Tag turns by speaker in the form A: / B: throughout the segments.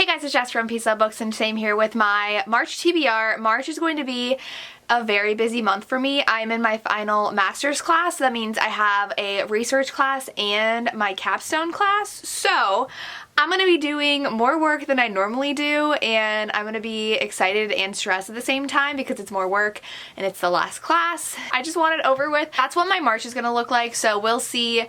A: Hey guys, it's Jess from Peace Love Books and same here with my March TBR. March is going to be a very busy month for me. I'm in my final master's class. That means I have a research class and my capstone class. So I'm going to be doing more work than I normally do, and I'm going to be excited and stressed at the same time because it's more work and it's the last class. I just want it over with. That's what my March is going to look like, so we'll see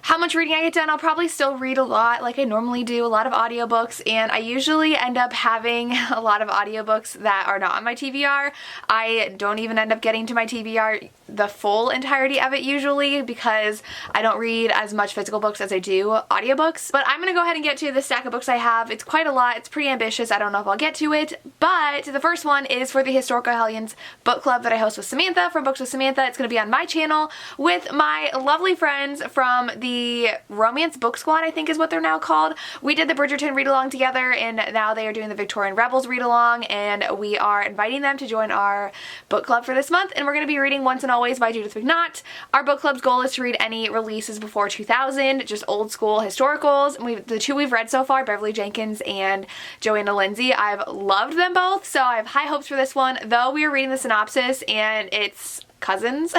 A: how much reading I get done. I'll probably still read a lot like I normally do, a lot of audiobooks, and I usually end up having a lot of audiobooks that are not on my TBR. I don't even end up getting to my TBR the full entirety of it usually because I don't read as much physical books as I do audiobooks. But I'm gonna go ahead and get to the stack of books I have. It's quite a lot. It's pretty ambitious. I don't know if I'll get to it, but the first one is for the Historical Hellions book club that I host with Samantha from Books with Samantha. It's gonna be on my channel with my lovely friends from the Romance Book Squad, I think is what they're now called. We did the Bridgerton read-along together, and now they are doing the Victorian Rebels read-along, and we are inviting them to join our book club for this month, and we're going to be reading Once and Always by Judith McNaught. Our book club's goal is to read any releases before 2000, just old school historicals. The two we've read so far, Beverly Jenkins and Joanna Lindsay, I've loved them both, so I have high hopes for this one, though we are reading the synopsis, and it's cousins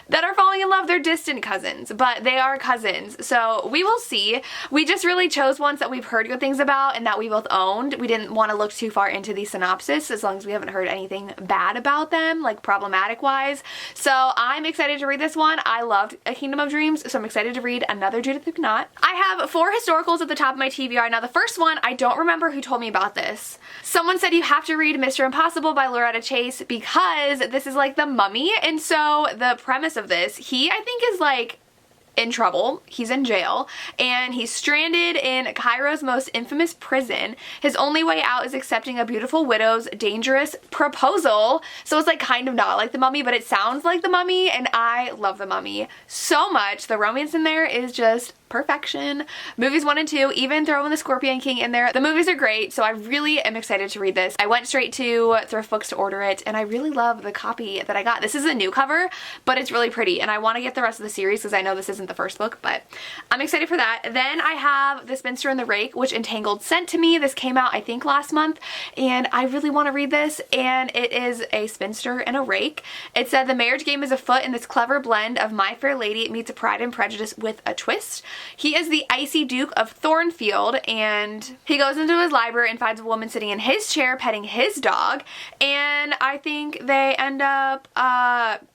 A: that are falling in love. They're distant cousins, but they are cousins, so we will see. We just really chose ones that we've heard good things about and that we both owned. We didn't want to look too far into the synopsis as long as we haven't heard anything bad about them, like problematic wise. So I'm excited to read this one. I loved A Kingdom of Dreams, so I'm excited to read another Judith McNaught. I have 4 historicals at the top of my TBR. Now the first one, I don't remember who told me about this. Someone said you have to read Mr. Impossible by Loretta Chase because this is like the Mummy. And so the premise of this, he I think is like in trouble. He's in jail and he's stranded in Cairo's most infamous prison. His only way out is accepting a beautiful widow's dangerous proposal. So it's like kind of not like the Mummy, but it sounds like the Mummy, and I love the Mummy so much. The romance in there is just perfection. Movies 1 and 2, even throw in the Scorpion King in there. The movies are great, so I really am excited to read this. I went straight to Thrift Books to order it, and I really love the copy that I got. This is a new cover, but it's really pretty, and I want to get the rest of the series because I know this isn't the first book, but I'm excited for that. Then I have The Spinster and the Rake, which Entangled sent to me. This came out I think last month, and I really want to read this, and it is a spinster and a rake. It said the marriage game is afoot in this clever blend of My Fair Lady meets Pride and Prejudice with a twist. He is the icy Duke of Thornfield, and he goes into his library and finds a woman sitting in his chair petting his dog, and I think they end up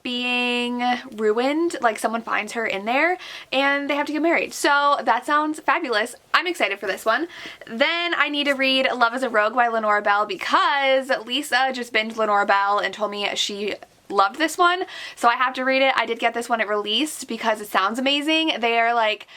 A: being ruined. Like someone finds her in there and they have to get married. So that sounds fabulous. I'm excited for this one. Then I need to read Love is a Rogue by Lenora Bell because Lisa just binged Lenora Bell and told me she loved this one, so I have to read it. I did get this one at release because it sounds amazing. They are like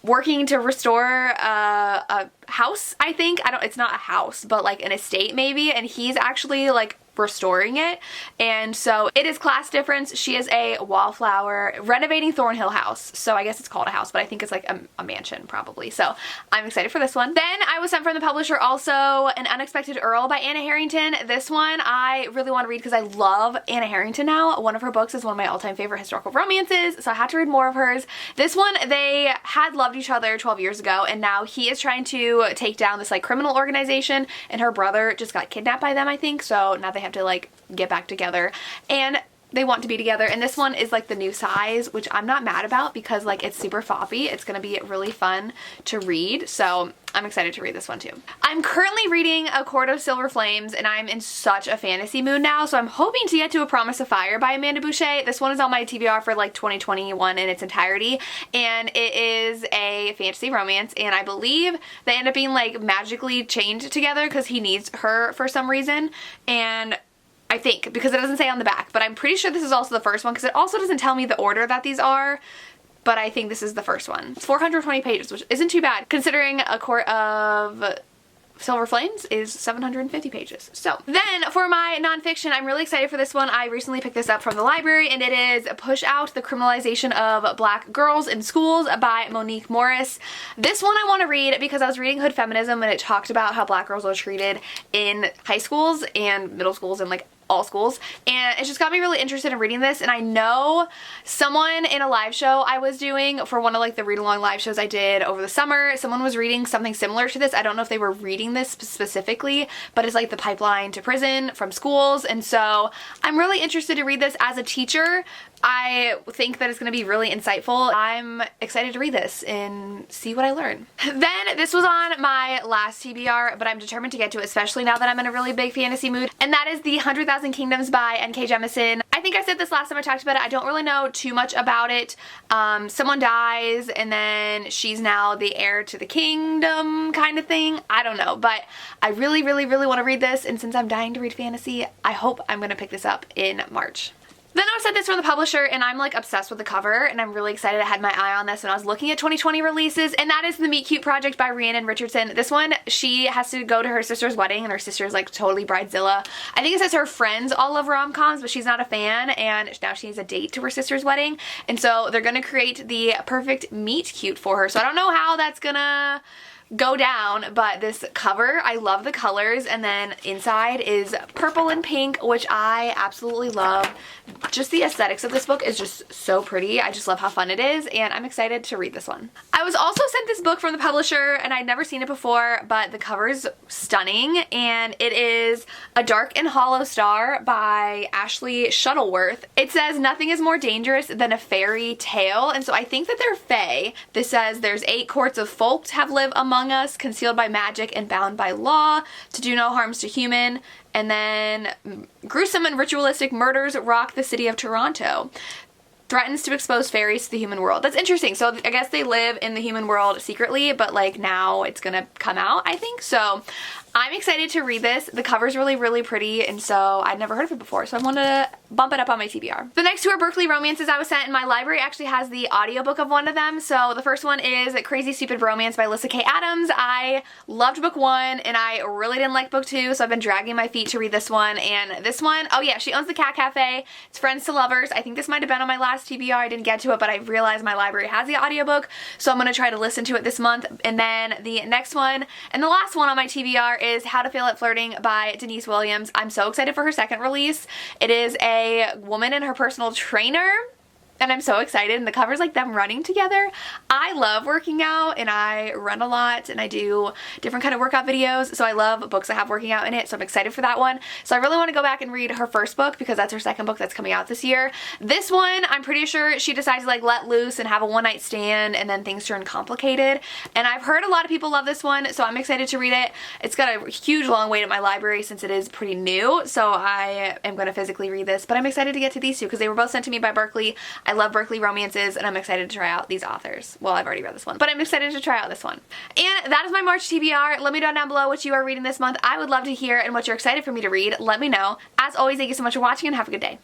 A: working to restore a house, I think. It's not a house, but like an estate maybe, and he's actually like restoring it, and so it is class difference. She is a wallflower renovating Thornhill House, so I guess it's called a house, but I think it's like a mansion probably, so I'm excited for this one. Then I was sent from the publisher also An Unexpected Earl by Anna Harrington. This one I really want to read because I love Anna Harrington now. One of her books is one of my all-time favorite historical romances, so I had to read more of hers. This one, they had loved each other 12 years ago, and now he is trying to take down this like criminal organization, and her brother just got kidnapped by them, I think, so now they have to like get back together and they want to be together. And this one is like the new size, which I'm not mad about because like it's super foppy. It's gonna be really fun to read, so I'm excited to read this one too. I'm currently reading A Court of Silver Flames, and I'm in such a fantasy mood now, so I'm hoping to get to A Promise of Fire by Amanda Boucher. This one is on my TBR for like 2021 in its entirety, and it is a fantasy romance, and I believe they end up being like magically chained together because he needs her for some reason, and I think, because it doesn't say on the back, but I'm pretty sure this is also the first one because it also doesn't tell me the order that these are, but I think this is the first one. It's 420 pages, which isn't too bad considering A Court of Silver Flames is 750 pages. So then for my nonfiction, I'm really excited for this one. I recently picked this up from the library, and it is Push Out the Criminalization of Black Girls in Schools by Monique Morris. This one I want to read because I was reading Hood Feminism, and it talked about how black girls are treated in high schools and middle schools and like all schools, and it just got me really interested in reading this. And I know someone in a live show I was doing for one of like the read along live shows I did over the summer, someone was reading something similar to this. I don't know if they were reading this specifically, but it's like the pipeline to prison from schools. And so I'm really interested to read this as a teacher. I think that it's going to be really insightful. I'm excited to read this and see what I learn. Then this was on my last TBR, but I'm determined to get to it, especially now that I'm in a really big fantasy mood, and that is the 100,000 Kingdoms by N.K. Jemisin. I think I said this last time I talked about it. I don't really know too much about it. Someone dies and then she's now the heir to the kingdom kind of thing. I don't know, but I really, really, really want to read this, and since I'm dying to read fantasy, I hope I'm going to pick this up in March. Then I sent this from the publisher, and I'm like obsessed with the cover, and I'm really excited. I had my eye on this when I was looking at 2020 releases, and that is The Meet Cute Project by Rhiannon Richardson. This one, she has to go to her sister's wedding, and her sister's like totally bridezilla. I think it says her friends all love rom-coms, but she's not a fan, and now she needs a date to her sister's wedding, and so they're gonna create the perfect meet cute for her. So I don't know how that's gonna go down, but this cover, I love the colors, and then inside is purple and pink, which I absolutely love. Just the aesthetics of this book is just so pretty. I just love how fun it is, and I'm excited to read this one. I was also sent this book from the publisher, and I'd never seen it before, but the cover is stunning, and it is A Dark and Hollow Star by Ashley Shuttleworth. It says, nothing is more dangerous than a fairy tale, and so I think that they're fae. This says, there's 8 courts of folk have lived among us, concealed by magic and bound by law, to do no harms to human. And then gruesome and ritualistic murders rock the city of Toronto. Threatens to expose fairies to the human world. That's interesting. So I guess they live in the human world secretly, but like now it's gonna come out, I think. So I'm excited to read this. The cover's really, really pretty, and so I'd never heard of it before, so I wanted to bump it up on my TBR. The next 2 are Berkeley romances I was sent, and my library actually has the audiobook of one of them. So the first one is Crazy Stupid Romance by Alyssa K. Adams. I loved book 1, and I really didn't like book 2, so I've been dragging my feet to read this one. And this one, oh yeah, she owns the Cat Cafe. It's Friends to Lovers. I think this might have been on my last TBR. I didn't get to it, but I realized my library has the audiobook, so I'm going to try to listen to it this month. And then the next one, and the last one on my TBR, is How to Fail at Flirting by Denise Williams. I'm so excited for her second release. It is a woman and her personal trainer, and I'm so excited, and the cover's like them running together. I love working out, and I run a lot, and I do different kind of workout videos, so I love books that have working out in it, so I'm excited for that one. So I really want to go back and read her first book, because that's her second book that's coming out this year. This one, I'm pretty sure she decides to like let loose and have a one-night stand, and then things turn complicated, and I've heard a lot of people love this one, so I'm excited to read it. It's got a huge long wait at my library since it is pretty new, so I am going to physically read this, but I'm excited to get to these 2 because they were both sent to me by Berkeley. I love Berkeley romances, and I'm excited to try out these authors. Well, I've already read this one, but I'm excited to try out this one. And that is my March TBR. Let me know down below what you are reading this month. I would love to hear and what you're excited for me to read. Let me know. As always, thank you so much for watching, and have a good day.